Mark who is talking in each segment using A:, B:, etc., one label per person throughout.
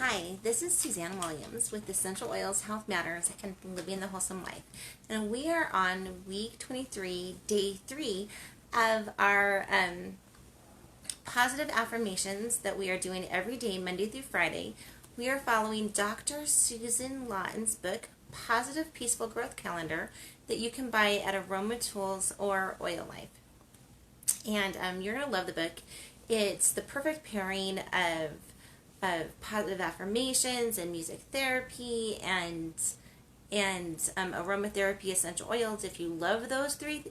A: Hi, this is Suzanne Williams with Essential Oils, Health Matters, and Living the Wholesome Life. And we are on week 23, day 3 of our positive affirmations that we are doing every day, Monday through Friday. We are following Dr. Susan Lawton's book, Positive Peaceful Growth Calendar, that you can buy at Aroma Tools or Oil Life. And you're going to love the book. It's the perfect pairing of positive affirmations and music therapy and aromatherapy essential oils. If you love those three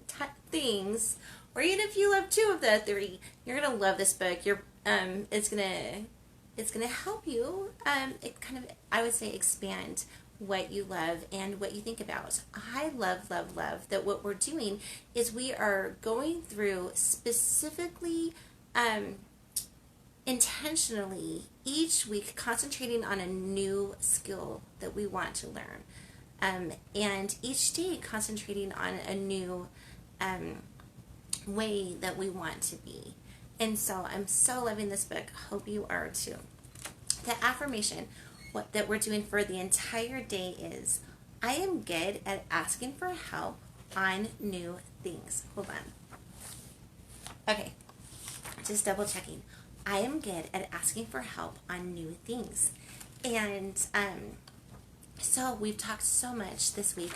A: things, or even if you love two of the three, you're gonna love this book. It's gonna help you. I would say expand what you love and what you think about. I love that what we're doing is we are going through specifically intentionally each week concentrating on a new skill that we want to learn, and each day concentrating on a new way that we want to be. And so I'm so loving this book. Hope you are too. The affirmation that we're doing for the entire day is, I am good at asking for help on new things. Hold on. Okay, just double checking. I am good at asking for help on new things. And so we've talked so much this week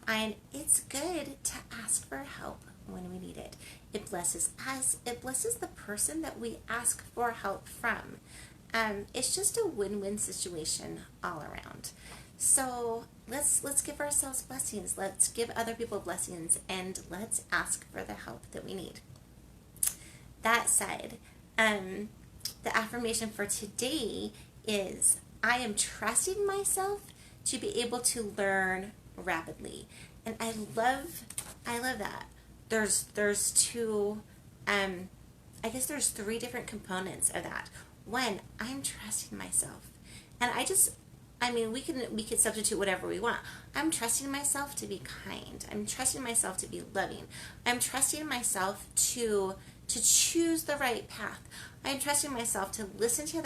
A: on it's good to ask for help when we need it. It blesses us. It blesses the person that we ask for help from. It's just a win-win situation all around. So let's give ourselves blessings. Let's give other people blessings, and let's ask for the help that we need. That said, the affirmation for today is, I am trusting myself to be able to learn rapidly. And I love that. There's two, I guess there's 3 different components of that. One, I'm trusting myself. And we could substitute whatever we want. I'm trusting myself to be kind. I'm trusting myself to be loving. I'm trusting myself to choose the right path. I'm trusting myself to listen to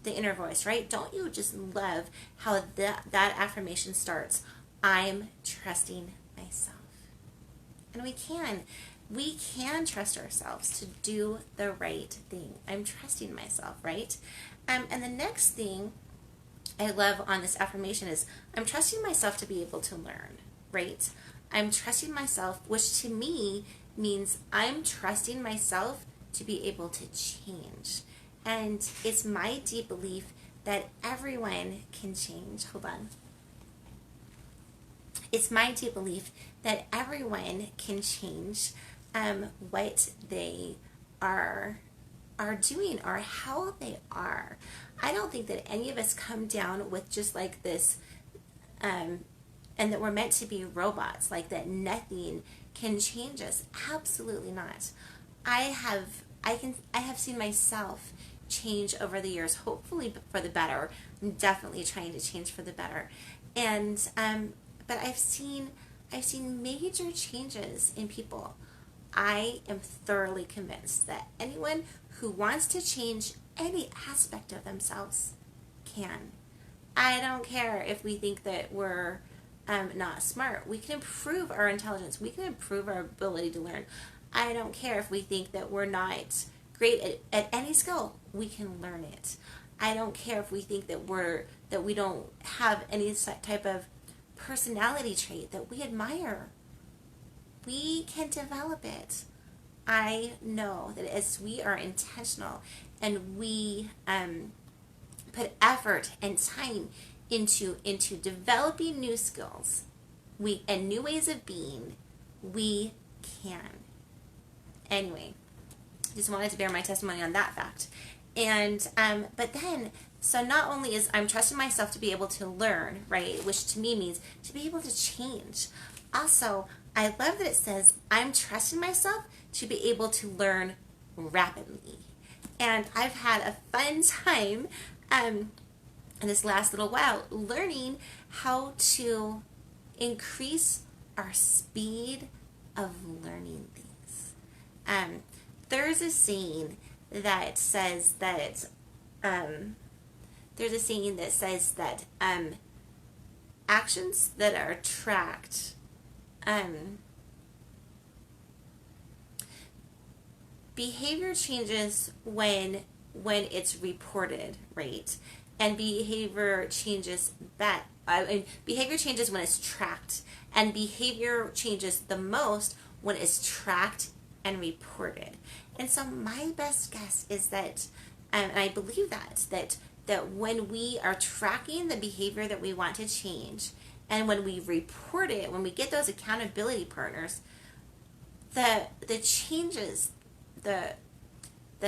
A: the inner voice, right? Don't you just love how that affirmation starts? I'm trusting myself. And we can trust ourselves to do the right thing. I'm trusting myself, right? And the next thing I love on this affirmation is, I'm trusting myself to be able to learn, right? I'm trusting myself, which to me means I'm trusting myself to be able to change. And it's my deep belief that everyone can change. Hold on. It's my deep belief that everyone can change what they are doing or how they are. I don't think that any of us come down with just like this, and that we're meant to be robots, like that nothing can change us. Absolutely not. I have seen myself change over the years, hopefully for the better. I'm definitely trying to change for the better. And but I've seen major changes in people. I am thoroughly convinced that anyone who wants to change any aspect of themselves can. I don't care if we think that we're not smart. We can improve our intelligence. We can improve our ability to learn. I don't care if we think that we're not great at any skill. We can learn it. I don't care if we think that we don't have any type of personality trait that we admire. We can develop it. I know that as we are intentional and we put effort and time into developing new skills, and new ways of being, we can. Anyway, just wanted to bear my testimony on that fact. And but then, so not only is I'm trusting myself to be able to learn, right, which to me means to be able to change. Also, I love that it says I'm trusting myself to be able to learn rapidly. And I've had a fun time in this last little while learning how to increase our speed of learning things. There's a saying that says that there's a saying that says that actions that are tracked, behavior changes when it's reported, right? And behavior changes behavior changes when it's tracked, and behavior changes the most when it's tracked and reported. And so my best guess is that, and I believe that when we are tracking the behavior that we want to change, and when we report it, when we get those accountability partners, the changes, the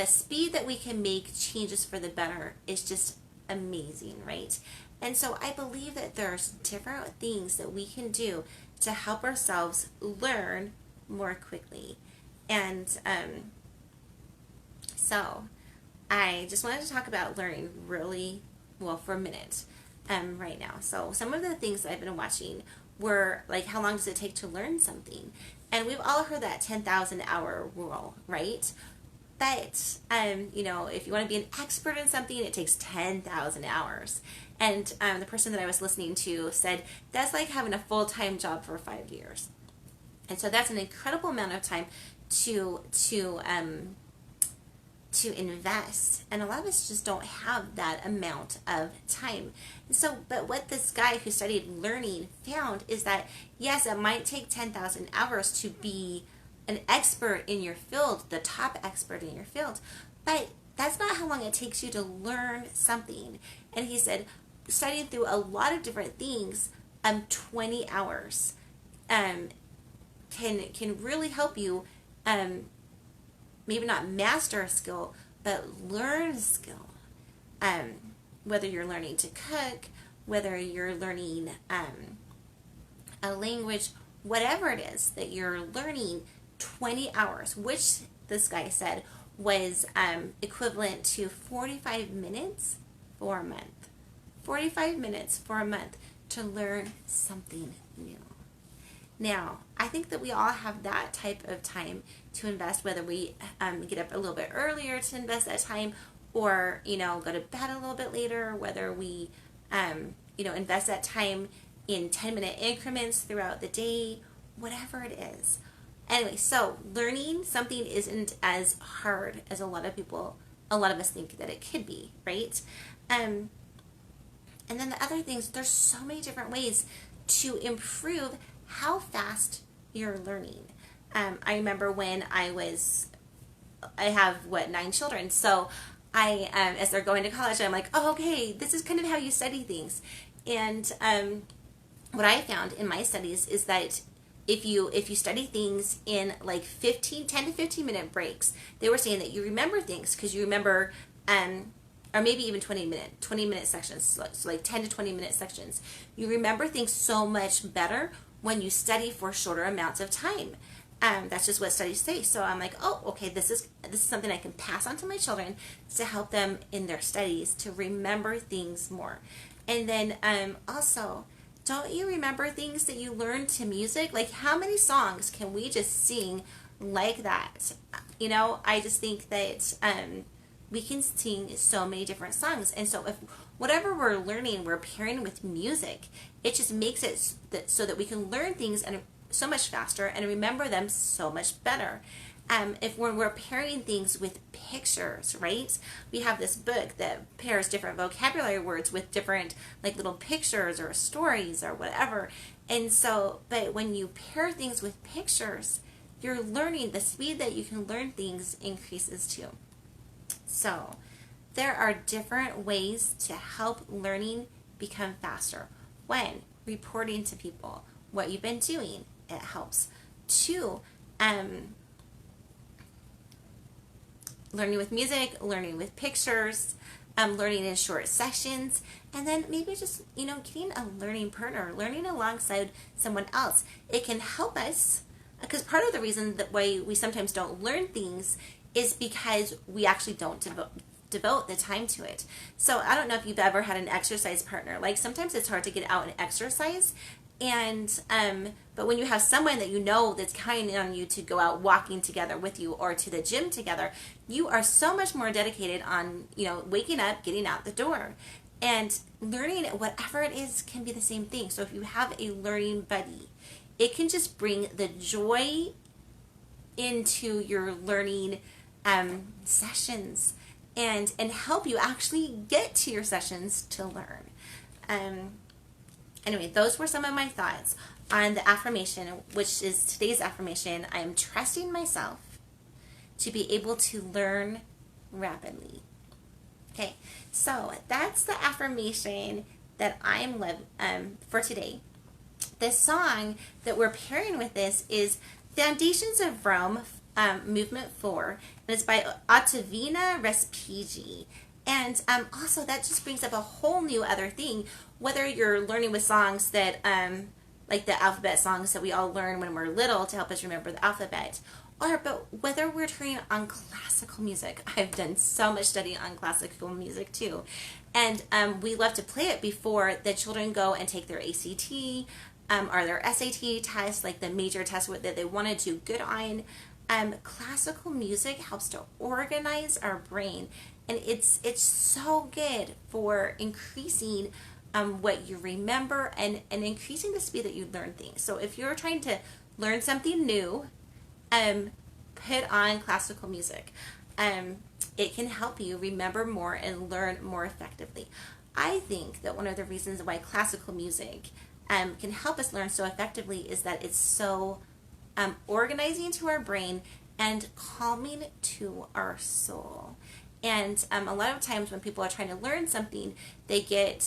A: speed that we can make changes for the better is just amazing, right? And so I believe that there's different things that we can do to help ourselves learn more quickly. And so I just wanted to talk about learning really well for a minute right now. So some of the things that I've been watching were like, how long does it take to learn something? And we've all heard that 10,000 hour rule, right? But, if you want to be an expert in something, it takes 10,000 hours. And the person that I was listening to said, that's like having a full-time job for 5 years. And so that's an incredible amount of time to invest. And a lot of us just don't have that amount of time. And so, but what this guy who studied learning found is that, yes, it might take 10,000 hours to be an expert in your field, the top expert in your field, but that's not how long it takes you to learn something. And he said, studying through a lot of different things, 20 hours can really help you, maybe not master a skill, but learn a skill. Whether you're learning to cook, whether you're learning a language, whatever it is that you're learning, 20 hours, which this guy said was equivalent to 45 minutes for a month. 45 minutes for a month to learn something new. Now, I think that we all have that type of time to invest, whether we get up a little bit earlier to invest that time, or, go to bed a little bit later, whether we, invest that time in 10-minute increments throughout the day, whatever it is. Anyway, so learning something isn't as hard as a lot of us think that it could be, right? And then the other things, there's so many different ways to improve how fast you're learning. I remember when I have 9 children, so I, as they're going to college, I'm like, oh, okay, this is kind of how you study things. And what I found in my studies is that if you study things in like 10 to 15 minute breaks, they were saying that you remember things because you remember, or maybe even 20 minute sections, so like 10 to 20 minute sections. You remember things so much better when you study for shorter amounts of time. That's just what studies say. So I'm like, oh, okay, this is something I can pass on to my children to help them in their studies to remember things more. And then also, don't you remember things that you learned to music? Like, how many songs can we just sing like that? I just think that we can sing so many different songs. And so if whatever we're learning, we're pairing with music, it just makes it so that we can learn things and so much faster and remember them so much better. If we're pairing things with pictures, right? We have this book that pairs different vocabulary words with different like little pictures or stories or whatever. And so, but when you pair things with pictures, you're learning, the speed that you can learn things increases too. So there are different ways to help learning become faster. When reporting to people what you've been doing, it helps. 2, learning with music, learning with pictures, learning in short sessions, and then maybe just, getting a learning partner, learning alongside someone else. It can help us, because part of the reason that why we sometimes don't learn things is because we actually don't devote the time to it. So I don't know if you've ever had an exercise partner. Like, sometimes it's hard to get out and exercise, and but when you have someone that that's counting on you to go out walking together with you or to the gym together, you are so much more dedicated on waking up, getting out the door. And learning, whatever it is, can be the same thing. So if you have a learning buddy, it can just bring the joy into your learning sessions, and help you actually get to your sessions to learn. Anyway, those were some of my thoughts on the affirmation, which is today's affirmation. I am trusting myself to be able to learn rapidly. Okay, so that's the affirmation that I'm for today. The song that we're pairing with this is Foundations of Rome, Movement 4, and it's by Ottavina Respighi. And also, that just brings up a whole new other thing, whether you're learning with songs that, like the alphabet songs that we all learn when we're little to help us remember the alphabet, but whether we're turning on classical music. I've done so much studying on classical music too. And we love to play it before the children go and take their ACT or their SAT test, like the major test that they want to do good on. Classical music helps to organize our brain, and it's so good for increasing what you remember, and increasing the speed that you learn things. So if you're trying to learn something new, put on classical music. It can help you remember more and learn more effectively. I think that one of the reasons why classical music can help us learn so effectively is that it's so organizing to our brain and calming to our soul. And a lot of times when people are trying to learn something, they're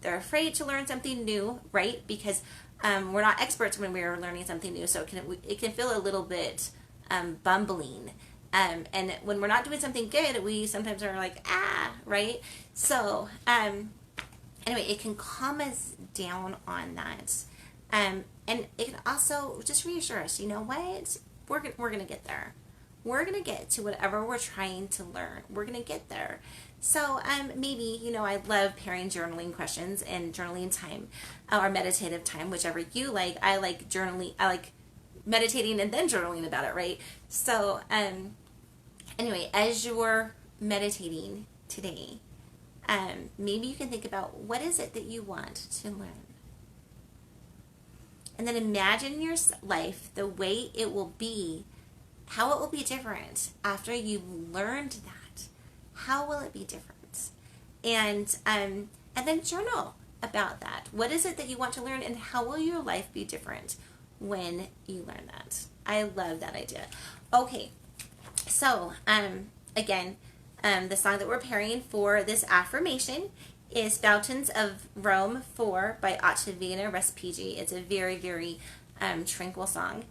A: afraid to learn something new, right? Because we're not experts when we're learning something new, so it can feel a little bit bumbling. And when we're not doing something good, we sometimes are like, right? So anyway, it can calm us down on that. And it can also just reassure us, you know what? We're going to get there. We're going to get to whatever we're trying to learn. We're going to get there. So maybe, I love pairing journaling questions and journaling time or meditative time, whichever you like. I like journaling. I like meditating and then journaling about it, right? So anyway, as you're meditating today, maybe you can think about, what is it that you want to learn? And then imagine your life the way it will be, how it will be different after you've learned that. How will it be different? And then journal about that. What is it that you want to learn, and how will your life be different when you learn that? I love that idea. Okay, so again, the song that we're pairing for this affirmation is Fountains of Rome 4 by Ottavina Respighi. It's a very, very tranquil song.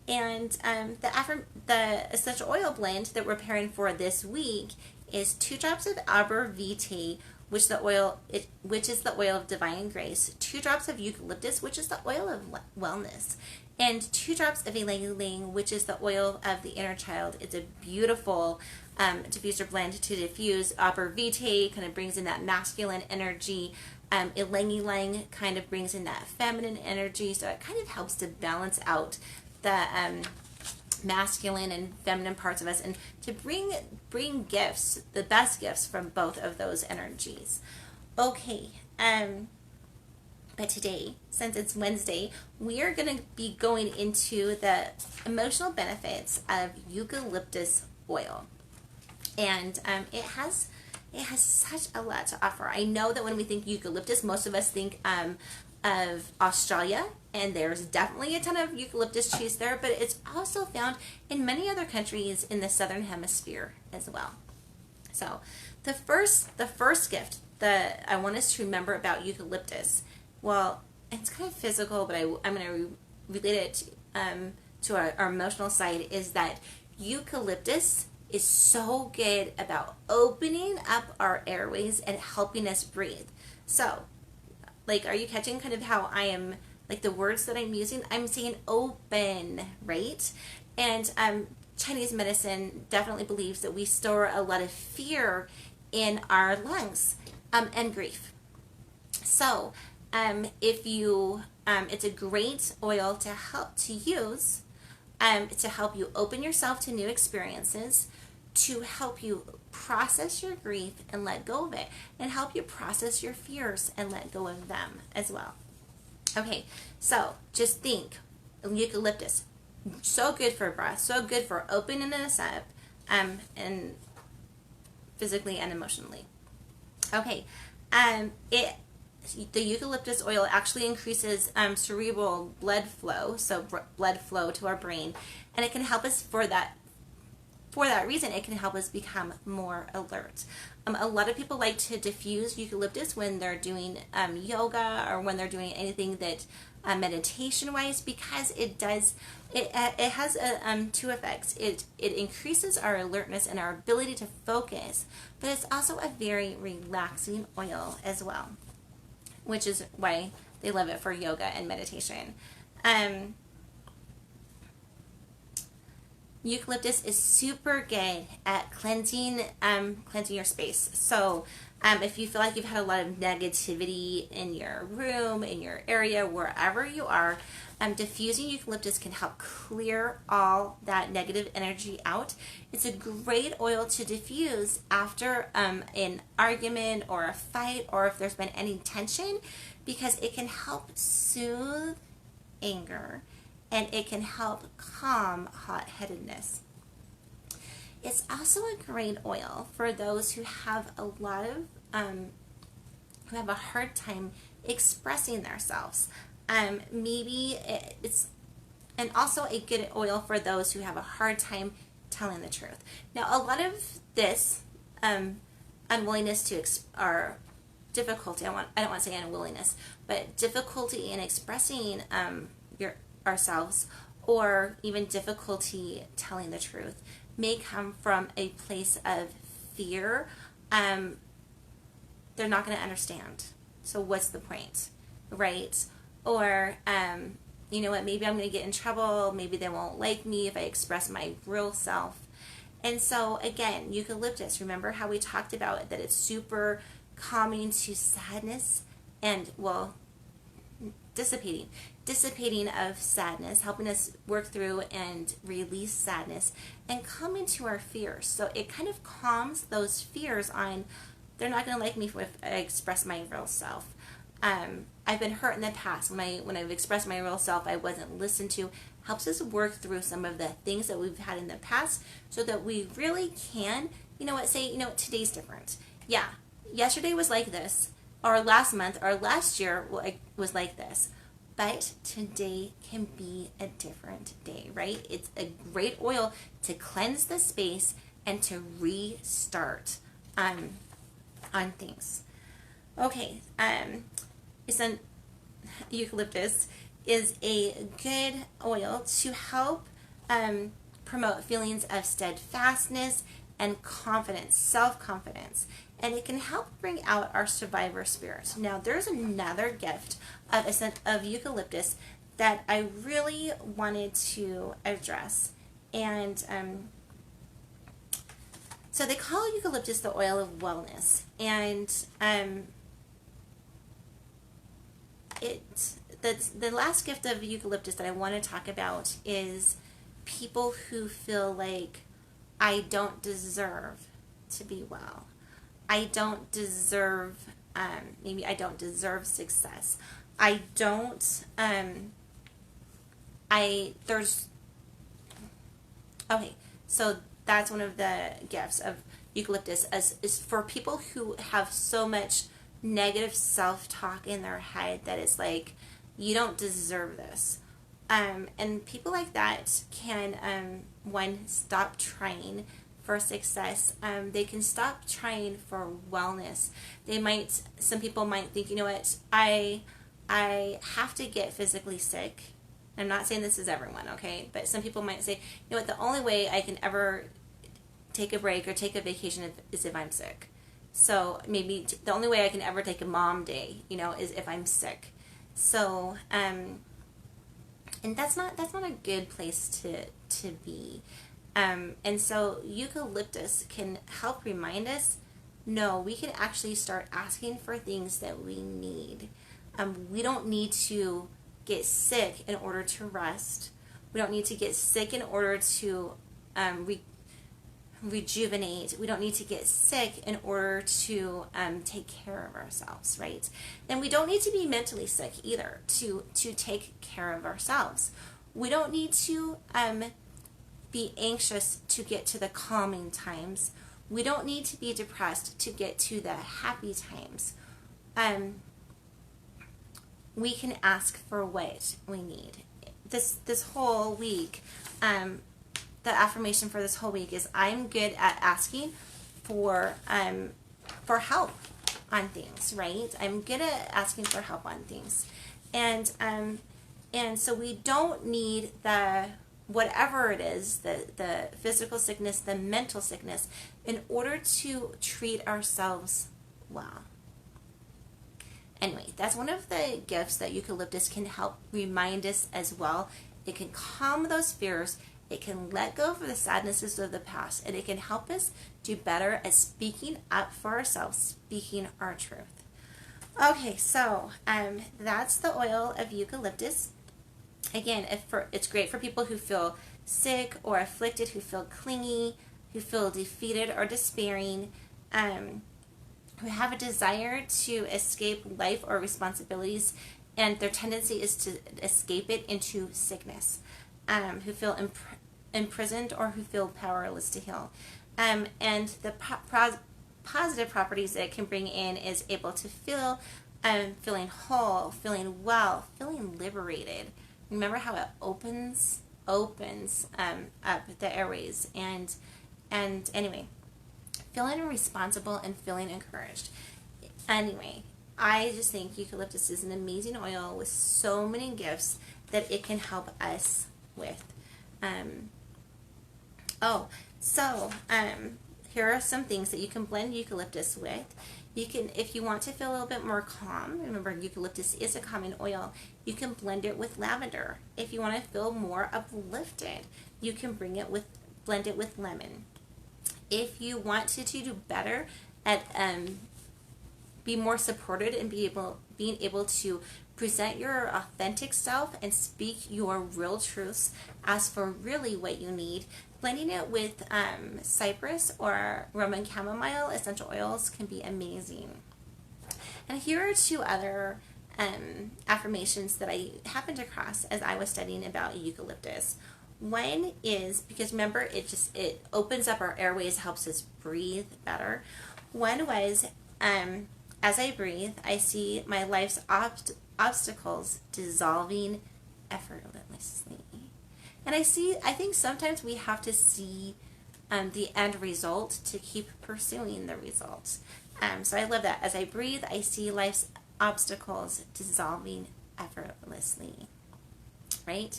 A: And the essential oil blend that we're pairing for this week is 2 drops of Arbor Vitae, which is the oil of divine grace, 2 drops of eucalyptus, which is the oil of wellness, and 2 drops of ylang ylang, which is the oil of the inner child. It's a beautiful diffuser blend to diffuse. Arbor Vitae kind of brings in that masculine energy. Ylang ylang kind of brings in that feminine energy, so it kind of helps to balance out the masculine and feminine parts of us, and to bring gifts, the best gifts from both of those energies. Okay, but today, since it's Wednesday, we are going to be going into the emotional benefits of eucalyptus oil, and it has such a lot to offer. I know that when we think eucalyptus, most of us think of Australia, and there's definitely a ton of eucalyptus trees there, but it's also found in many other countries in the southern hemisphere as well. So the first gift that I want us to remember about eucalyptus, well, it's kind of physical, but I'm going to relate it to our emotional side, is that eucalyptus is so good about opening up our airways and helping us breathe. So, are you catching kind of how I am, the words that I'm using? I'm saying open, right? And Chinese medicine definitely believes that we store a lot of fear in our lungs and grief. So if you, it's a great oil to use to help you open yourself to new experiences, to help you process your grief and let go of it, and help you process your fears and let go of them as well. Okay, so just think, eucalyptus, so good for breath, so good for opening us up, and physically and emotionally. Okay, the eucalyptus oil actually increases cerebral blood flow, so blood flow to our brain, and it can help us for that reason. It can help us become more alert. A lot of people like to diffuse eucalyptus when they're doing yoga, or when they're doing anything that meditation wise, because it has two effects. It increases our alertness and our ability to focus, but it's also a very relaxing oil as well, which is why they love it for yoga and meditation. Eucalyptus is super good at cleansing your space. So if you feel like you've had a lot of negativity in your room, in your area, wherever you are, diffusing eucalyptus can help clear all that negative energy out. It's a great oil to diffuse after an argument or a fight, or if there's been any tension, because it can help soothe anger, and it can help calm hot-headedness. It's also a great oil for those who have a lot of who have a hard time expressing themselves. Maybe it's, and also a good oil for those who have a hard time telling the truth. Now, a lot of this unwillingness to or difficulty, I don't want to say unwillingness, but difficulty in expressing ourselves, or even difficulty telling the truth, may come from a place of fear. They're not going to understand, so what's the point, right? Or you know what, maybe I'm going to get in trouble, maybe they won't like me if I express my real self. And so again, eucalyptus, remember how we talked about that it's super calming to sadness, and dissipating of sadness, helping us work through and release sadness, and calming to our fears. So it kind of calms those fears on, they're not going to like me if I express my real self. I've been hurt in the past. When I've expressed my real self, I wasn't listened to. Helps us work through some of the things that we've had in the past, so that we really can, say, today's different. Yeah, yesterday was like this, or last month, or last year was like this. But today can be a different day, right? It's a great oil to cleanse the space and to restart on things. Okay, eucalyptus is a good oil to help promote feelings of steadfastness and confidence, self-confidence. And it can help bring out our survivor spirit. Now, there's another gift of eucalyptus that I really wanted to address. And so they call eucalyptus the oil of wellness. And the last gift of eucalyptus that I want to talk about is people who feel like, I don't deserve to be well. I don't deserve, maybe I don't deserve success. I don't, okay, so that's one of the gifts of eucalyptus, is for people who have so much negative self-talk in their head that it's like, you don't deserve this. And people like that can, stop trying for success. They can stop trying for wellness. Some people might think, I have to get physically sick. I'm not saying this is everyone, okay? But some people might say, the only way I can ever take a break or take a vacation is if I'm sick. So maybe the only way I can ever take a mom day, is if I'm sick. So, and that's not a good place to be. And so eucalyptus can help remind us, no, we can actually start asking for things that we need. We don't need to get sick in order to rest. We don't need to get sick in order to rejuvenate. We don't need to get sick in order to take care of ourselves, right? And we don't need to be mentally sick either to take care of ourselves. We don't need to be anxious to get to the calming times. We don't need to be depressed to get to the happy times. We can ask for what we need. This whole week, the affirmation for this whole week is I'm good at asking for help on things, right? I'm good at asking for help on things, and so we don't need the whatever it is, the physical sickness, the mental sickness, in order to treat ourselves well. Anyway, that's one of the gifts that eucalyptus can help remind us as well. It can calm those fears. It can let go of the sadnesses of the past, and it can help us do better at speaking up for ourselves, speaking our truth. Okay, so that's the oil of eucalyptus. Again, it's great for people who feel sick or afflicted, who feel clingy, who feel defeated or despairing, who have a desire to escape life or responsibilities, and their tendency is to escape it into sickness, who feel imprisoned or who feel powerless to heal. And the positive properties that it can bring in is able to feel feeling whole, feeling well, feeling liberated. Remember how it opens up the airways, and anyway, feeling responsible and feeling encouraged. Anyway, I just think eucalyptus is an amazing oil with so many gifts that it can help us with. Here are some things that you can blend eucalyptus with. You can, if you want to feel a little bit more calm, remember eucalyptus is a calming oil, you can blend it with lavender. If you want to feel more uplifted, you can blend it with lemon. If you want to do better at be more supported and being able to present your authentic self and speak your real truths, ask for really what you need, blending it with cypress or Roman chamomile essential oils can be amazing. And here are two other affirmations that I happened across as I was studying about eucalyptus. One is, because remember, it opens up our airways, helps us breathe better. One was, as I breathe, I see my life's obstacles dissolving effortlessly. And I think sometimes we have to see the end result to keep pursuing the results. So I love that. As I breathe, I see life's obstacles dissolving effortlessly, right?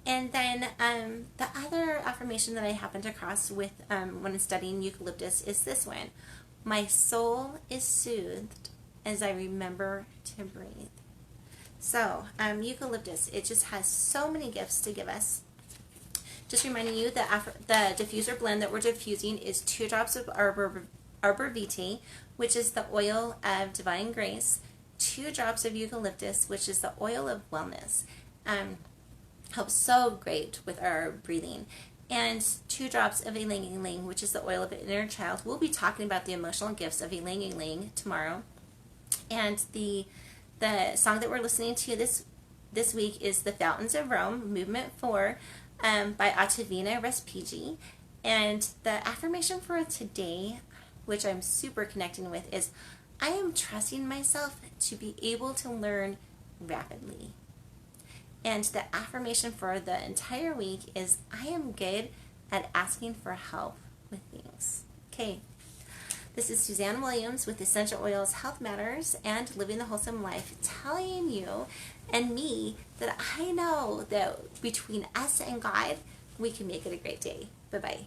A: And then the other affirmation that I happened across with when studying eucalyptus is this one. My soul is soothed as I remember to breathe. So eucalyptus, it just has so many gifts to give us. Just reminding you that the diffuser blend that we're diffusing is 2 drops of Arbor Vitae, which is the oil of divine grace, 2 drops of eucalyptus, which is the oil of wellness. Helps so great with our breathing, and 2 drops of Ylang Ylang, which is the oil of an inner child. We'll be talking about the emotional gifts of Ylang Ylang tomorrow, and the song that we're listening to this week is "The Fountains of Rome," Movement 4, by Ottavina Respighi. And the affirmation for today, which I'm super connecting with, is I am trusting myself to be able to learn rapidly. And the affirmation for the entire week is I am good at asking for help with things. Okay, this is Suzanne Williams with Essential Oils Health Matters and Living the Wholesome Life, telling you and me that I know that between us and God, we can make it a great day. Bye-bye.